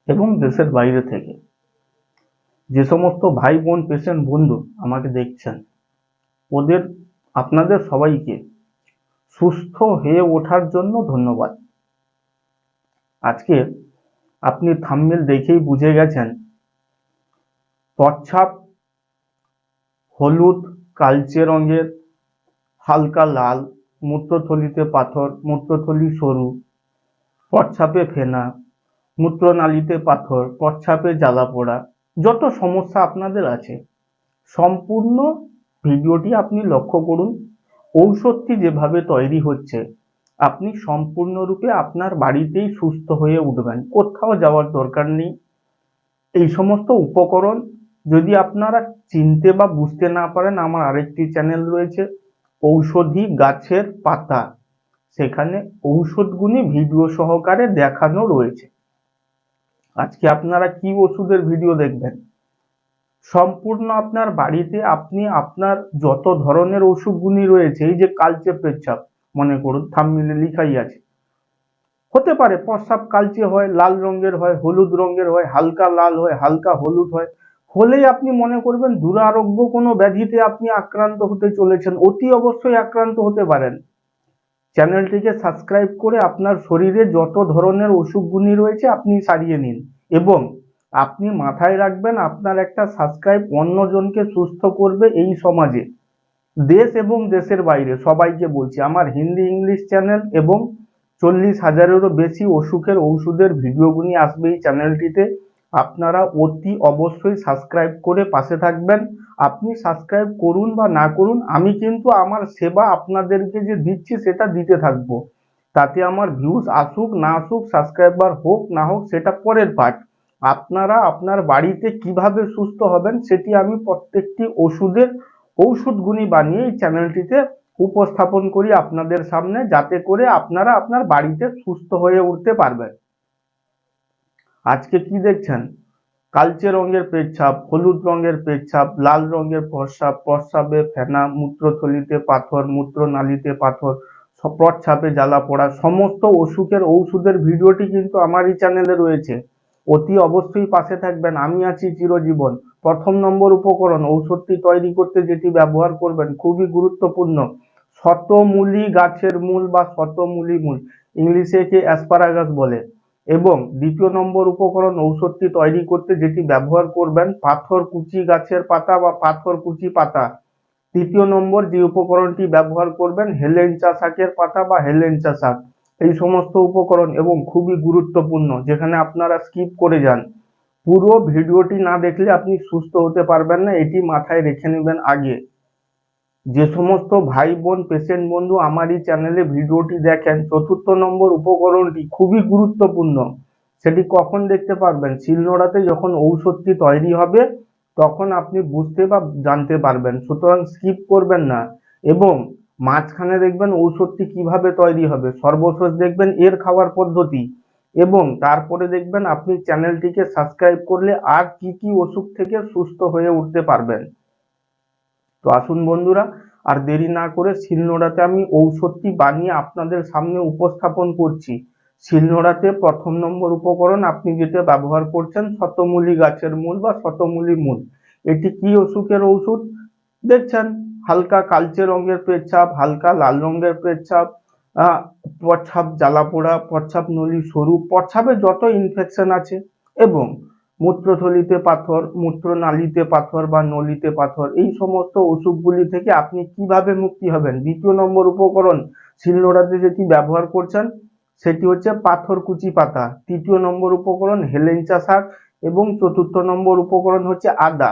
এবং দেশের বাইরে থেকে যে সমস্ত ভাই বোন পেশেন্ট বন্ধু আমাকে দেখছেন, ওদের আপনাদের সবাইকে সুস্থ হয়ে ওঠার জন্য ধন্যবাদ। আজকে আপনি থাম্বনেল দেখেই বুঝে গেছেন, প্রস্রাব হলুদ, কালচে রঙের, হালকা লাল, মূত্রথলিতে পাথর, মূত্রথলি সরু, প্রস্রাবে ফেনা, মূত্রনালীতে পাথর, প্রস্রাবে জ্বালা পোড়া, যত সমস্যা আপনাদের আছে সম্পূর্ণ ভিডিওটি আপনি লক্ষ্য করুন। ঔষধটি যেভাবে তৈরি হচ্ছে আপনি সম্পূর্ণরূপে আপনার বাড়িতেই সুস্থ হয়ে উঠবেন, কোথাও যাওয়ার দরকার নেই। এই সমস্ত উপকরণ যদি আপনারা চিনতে বা বুঝতে না পারেন, আমার আরেকটি চ্যানেল রয়েছে ঔষধি গাছের পাতা, সেখানে ঔষধগুলি ভিডিও সহকারে দেখানো রয়েছে। আজকে আপনারা কি ওষুধের ভিডিও দেখবেন? সম্পূর্ণ আপনার বাড়িতে আপনি আপনার যত ধরনের ওষুধগুলি রয়েছে, এই যে কালচে পেচ্ছাপ, মনে করুন থাম্বনেলে লেখাই আছে, হতে পারে প্রস্রাব কালচে হয়, লাল রঙের হয়, হলুদ রঙের হয়, হালকা লাল হয়, হালকা হলুদ হয়, হলেই আপনি মনে করবেন দুরারোগ্য কোনো ব্যাধিতে আপনি আক্রান্ত হতে চলেছেন, অতি অবশ্যই আক্রান্ত হতে পারেন। চ্যানেলটিকে সাবস্ক্রাইব করে আপনার শরীরে যত ধরনের অসুখগুলি রয়েছে আপনি সারিয়ে নিন, এবং আপনি মাথায় রাখবেন আপনার একটা সাবস্ক্রাইব অন্যজনকে সুস্থ করবে এই সমাজে, দেশ এবং দেশের বাইরে সবাইকে বলছি। আমার হিন্দি ইংলিশ চ্যানেল এবং 40,000-এরও বেশি অসুখের ঔষধের ভিডিওগুলি আসবে এই চ্যানেলটিতে। আপনারা অতি অবশ্যই সাবস্ক্রাইব করে পাশে থাকবেন। আপনি সাবস্ক্রাইব করুন বা না করুন, আমি কিন্তু আমার সেবা আপনাদেরকে যে দিচ্ছি সেটা দিতে থাকবো। তাতে আমার ভিউজ আসুক না আসুক, সাবস্ক্রাইবার হোক না হোক, সেটা পরের পার্ট। আপনারা আপনার বাড়িতে কিভাবে সুস্থ হবেন সেটি আমি প্রত্যেকটি ঔষধগুলি বানিয়ে এই চ্যানেলটিতে উপস্থাপন করি আপনাদের সামনে, যাতে করে আপনারা আপনার বাড়িতে সুস্থ হয়ে উঠতে পারবেন। আজকে কি দেখছেন? কালচে রঙের পেচ্ছাপ, হলুদ রঙের পেচ্ছাপ, লাল রঙের প্রস্রাব, প্রস্রাবে ফেনা, মূত্রথলিতে পাথর, মূত্রনালীতে পাথর, প্রস্রাবে জ্বালা পোড়া, সমস্ত অসুখের ঔষধের ভিডিওটি কিন্তু আমার এই চ্যানেলে রয়েছে। অতি অবশ্যই পাশে থাকবেন, আমি আছি চিরজীবন। প্রথম নম্বর উপকরণ, ঔষধটি তৈরি করতে যেটি ব্যবহার করবেন খুবই গুরুত্বপূর্ণ, শতমূলী গাছের মূল বা শতমূলী মূল, ইংলিশে একে অ্যাসপারাগাস বলে। এবং দ্বিতীয় নম্বর উপকরণ, ঔষধটি তৈরি করতে যেটি ব্যবহার করবেন পাথরকুচি গাছের পাতা বা পাথরকুচি পাতা। তৃতীয় নম্বর যে উপকরণটি ব্যবহার করবেন হেলেঞ্চা শাকের পাতা বা হেলেঞ্চা শাক। এই সমস্ত উপকরণ, এবং খুবই গুরুত্বপূর্ণ যেখানে আপনারা স্কিপ করে যান, পুরো ভিডিওটি না দেখলে আপনি সুস্থ হতে পারবেন না, এটি মাথায় রেখে নেবেন আগে। যে সমস্ত ভাই বোন পেশেন্ট বন্ধু আমার এই চ্যানেলে ভিডিওটি দেখেন, চতুর্থ নম্বর উপকরণটি খুবই গুরুত্বপূর্ণ। সেটি কখন দেখতে পারবেন? শিলনোড়াতে যখন ঔষধটি তৈরি হবে তখন আপনি বুঝতে বা জানতে পারবেন, সুতরাং স্কিপ করবেন না। এবং মাঝখানে দেখবেন ঔষধটি কিভাবে তৈরি হবে, সর্বশেষ দেখবেন এর খাওয়ার পদ্ধতি, এবং তারপরে দেখবেন আপনি চ্যানেলটিকে সাবস্ক্রাইব করলে আর কি কি অসুখ থেকে সুস্থ হয়ে উঠতে পারবেন। তো আসুন বন্ধুরা, আর দেরি না করে শিলনোড়াতে আমি ঔষধটি বানিয়ে আপনাদের সামনে উপস্থাপন করছি। শিলনোড়াতে প্রথম নম্বর উপকরণ আপনি যেটা ব্যবহার করছেন শতমূলী গাছের মূল বা শতমূলী মূল। এটি কি অসুখের ঔষধ? দেখছেন, হালকা কালচে রঙের পেচ্ছাপ, হালকা লাল রঙের পেচ্ছাপ, প্রস্রাব জ্বালা পোড়া, প্রস্রাব নলী সরু, প্রস্রাবে যত ইনফেকশন আছে, এবং মূত্রথলিতে পাথর, মূত্রনালীতে পাথর বা নলীতে পাথর, এই সমস্ত অসুখগুলি থেকে আপনি কিভাবে মুক্তি হবেন। দ্বিতীয় নম্বর উপকরণ শিলনোড়াতে যেটি ব্যবহার করছেন সেটি হচ্ছে পাথরকুচি পাতা। তৃতীয় নম্বর উপকরণ হেলেঞ্চা শাক, এবং চতুর্থ নম্বর উপকরণ হচ্ছে আদা।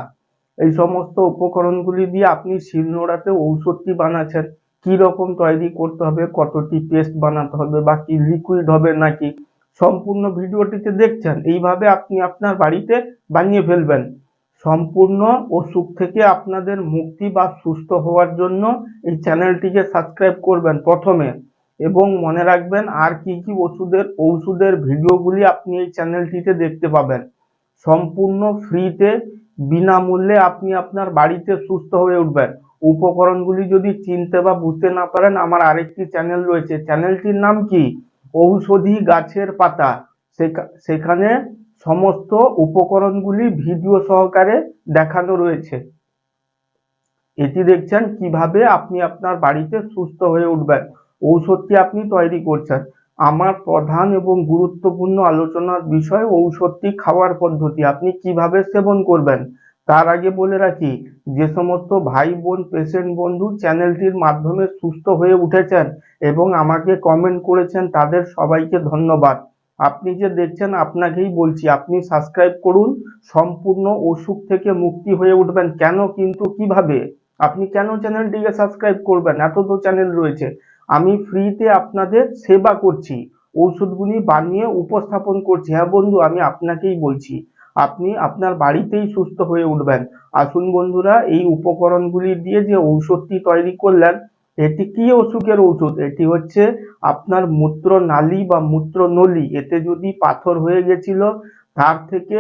এই সমস্ত উপকরণগুলি দিয়ে আপনি শিলনোড়াতে ঔষধটি বানাচ্ছেন। কি রকম তৈরি করতে হবে, কতটি পেস্ট বানাতে হবে, বা কি লিকুইড হবে নাকি, সম্পূর্ণ ভিডিওটিতে দেখছেন। এইভাবে আপনি আপনার বাড়িতে বানিয়ে ফেলবেন। সম্পূর্ণ অসুখ থেকে আপনাদের মুক্তি বা সুস্থ হওয়ার জন্য এই চ্যানেলটিকে সাবস্ক্রাইব করবেন প্রথমে, এবং মনে রাখবেন আর কি কি ঔষধের ভিডিওগুলি আপনি এই চ্যানেলটিতে দেখতে পাবেন। সম্পূর্ণ ফ্রিতে বিনামূল্যে আপনি আপনার বাড়িতে সুস্থ হয়ে উঠবেন। উপকরণগুলি যদি চিনতে বা বুঝতে না পারেন, আমার আরেকটি চ্যানেল রয়েছে, চ্যানেলটির নাম কি ঔষধি গাছের পাতা। সেখানে সমস্ত উপকরণগুলি ভিডিও সহকারে দেখানো রয়েছে। এটি দেখছেন কিভাবে আপনি আপনার বাড়িতে সুস্থ হয়ে উঠবেন। ঔষধটি আপনি তৈরি করছেন। আমার প্রধান এবং গুরুত্বপূর্ণ আলোচনার বিষয় ঔষধটি খাওয়ার পদ্ধতি, আপনি কিভাবে সেবন করবেন। তার আগে বলে রাখি, যে সমস্ত ভাই বোন পেশেন্ট বন্ধু চ্যানেলটির মাধ্যমে সুস্থ হয়ে উঠেছেন এবং আমাকে কমেন্ট করেছেন, তাদের সবাইকে ধন্যবাদ। আপনি যে দেখছেন আপনাকেই বলছি, আপনি সাবস্ক্রাইব করুন। সম্পূর্ণ অসুখ থেকে মুক্তি হয়ে উঠবেন। কেন, কিন্তু কিভাবে, আপনি কেন চ্যানেলটিকে সাবস্ক্রাইব করবেন? এত তো চ্যানেল রয়েছে। আমি ফ্রিতে আপনাদের সেবা করছি, ঔষধগুলি বানিয়ে উপস্থাপন করছি। হ্যাঁ বন্ধু, আমি আপনাকেই বলছি, আপনি আপনার বাড়িতেই সুস্থ হয়ে উঠবেন। আসুন বন্ধুরা, এই উপকরণগুলি দিয়ে যে ঔষধটি তৈরি করলেন, এটি কি অসুখের ঔষধ? এটি হচ্ছে আপনার মূত্রনালী বা মূত্রনলী, এতে যদি পাথর হয়ে গেছিল তার থেকে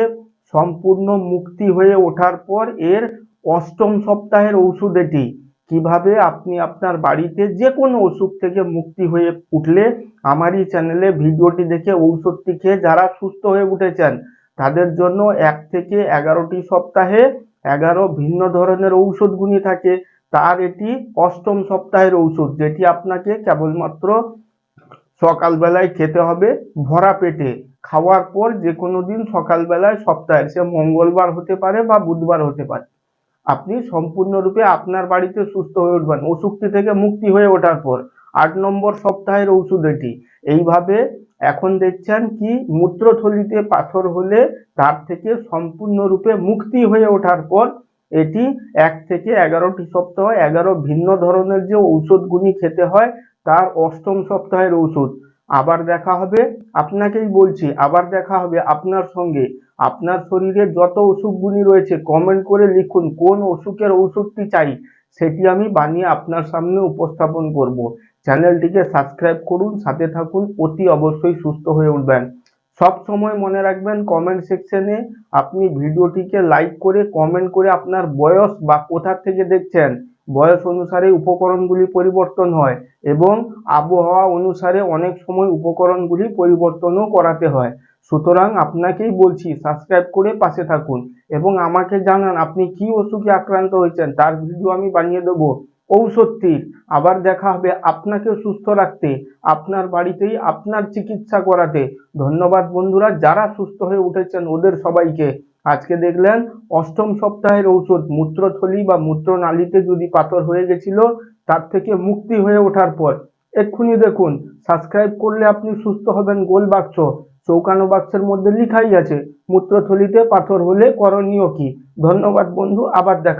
সম্পূর্ণ মুক্তি হয়ে ওঠার পর এর অষ্টম সপ্তাহের ঔষধ এটি। কিভাবে আপনি আপনার বাড়িতে যে কোনো অসুখ থেকে মুক্তি হয়ে উঠলে আমার এই চ্যানেলে ভিডিওটি দেখে ঔষধটি খেয়ে যারা সুস্থ হয়ে উঠেছেন তাদের জন্য 1 থেকে 11টি সপ্তাহে 11 ভিন্ন ধরনের ঔষধগুলি থাকে। তার এটি অষ্টম সপ্তাহের ঔষধ, যেটি আপনাকে কেবলমাত্র সকালবেলায় খেতে হবে ভরা পেটে। খাওয়ার পর যে কোনো দিন সকালবেলায় সপ্তাহের, সে মঙ্গলবার হতে পারে বা বুধবার হতে পারে, আপনি সম্পূর্ণরূপে আপনার বাড়িতে সুস্থ হয়ে উঠবেন অসুখটি থেকে মুক্তি হয়ে ওঠার পর। 8 নম্বর সপ্তাহের ঔষধ এটি। এইভাবে এখন দেখছেন কি মূত্রথলিতে পাথর হলে তার থেকে সম্পূর্ণরূপে মুক্তি হয়ে ওঠার পর এটি 1 থেকে 11টি সপ্তাহ 11 ভিন্ন ধরনের যে ঔষধগুলি খেতে হয় তার অষ্টম সপ্তাহের ঔষধ। আবার দেখা হবে, আপনাকেই বলছি, আবার দেখা হবে আপনার সঙ্গে। আপনার শরীরে যত অসুখগুলি রয়েছে কমেন্ট করে লিখুন কোন অসুখের ঔষধটি চাই, সেটি আমি বানিয়ে আপনার সামনে উপস্থাপন করব। চ্যানেলটিকে সাবস্ক্রাইব করুন, সাথে থাকুন, অতি অবশ্যই সুস্থ হয়ে উঠবেন। সব সময় মনে রাখবেন, কমেন্ট সেকশনে আপনি ভিডিওটিকে লাইক করে কমেন্ট করে আপনার বয়স বা কোথা থেকে দেখছেন, বয়স অনুসারে উপকরণগুলি পরিবর্তন হয় এবং আবহাওয়া অনুসারে অনেক সময় উপকরণগুলি পরিবর্তনও করাতে হয়। সুতরাং আপনাকেই বলছি সাবস্ক্রাইব করে পাশে থাকুন এবং আমাকে জানান আপনি কি অসুখে আক্রান্ত হয়েছেন, তার ভিডিও আমি বানিয়ে দেবো ঔষধটির। আবার দেখা হবে আপনাকে সুস্থ রাখতে, আপনার বাড়িতেই আপনার চিকিৎসা করাতে। ধন্যবাদ বন্ধুরা, যারা সুস্থ হয়ে উঠেছেন ওদের সবাইকে। আজকে দেখলেন অষ্টম সপ্তাহের ঔষধ, মূত্রথলি বা মূত্রনালীতে যদি পাথর হয়ে গেছিল তার থেকে মুক্তি হয়ে ওঠার পর। এক্ষুনি দেখুন, সাবস্ক্রাইব করলে আপনি সুস্থ হবেন। গোল বাক্স, চৌকানো বাক্সের মধ্যে লিখাই আছে মূত্রথলিতে পাথর হলে করণীয় কি। ধন্যবাদ বন্ধু, আবার দেখা।